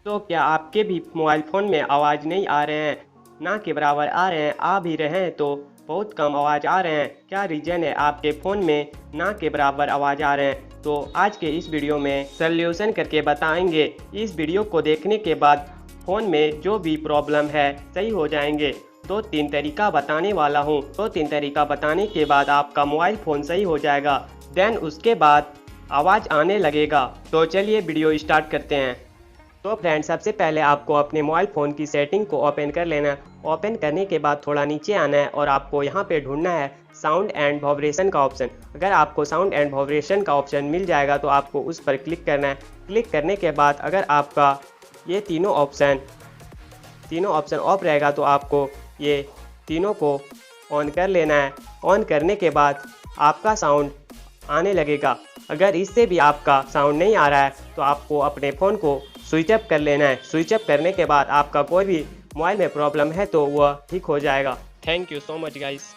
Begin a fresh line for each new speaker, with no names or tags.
तो क्या आपके भी मोबाइल फ़ोन में आवाज़ नहीं आ रहे हैं, ना के बराबर आ रहे हैं, आ भी रहे हैं तो बहुत कम आवाज़ आ रहे हैं? क्या रीज़न है आपके फ़ोन में ना के बराबर आवाज़ आ रहे हैं? तो आज के इस वीडियो में सल्यूशन करके बताएंगे। इस वीडियो को देखने के बाद फ़ोन में जो भी प्रॉब्लम है सही हो जाएंगे। 2-3 तरीका बताने वाला हूँ। 2-3 तरीका बताने के बाद आपका मोबाइल फ़ोन सही हो जाएगा। देन उसके बाद आवाज़ आने लगेगा। तो चलिए वीडियो स्टार्ट करते हैं। तो फ्रेंड, सबसे पहले आपको अपने मोबाइल फ़ोन की सेटिंग को ओपन कर लेना है। ओपन करने के बाद थोड़ा नीचे आना है और आपको यहाँ पे ढूंढना है साउंड एंड वाइब्रेशन का ऑप्शन। अगर आपको साउंड एंड वाइब्रेशन का ऑप्शन मिल जाएगा तो आपको उस पर क्लिक करना है। क्लिक करने के बाद अगर आपका ये तीनों ऑप्शन ऑफ रहेगा तो आपको ये तीनों को ऑन कर लेना है। ऑन करने के बाद आपका साउंड आने लगेगा। अगर इससे भी आपका साउंड नहीं आ रहा है तो आपको अपने फ़ोन को स्विच ऑफ कर लेना है। स्विच ऑफ करने के बाद आपका कोई भी मोबाइल में प्रॉब्लम है तो वह ठीक हो जाएगा। Thank you so much guys.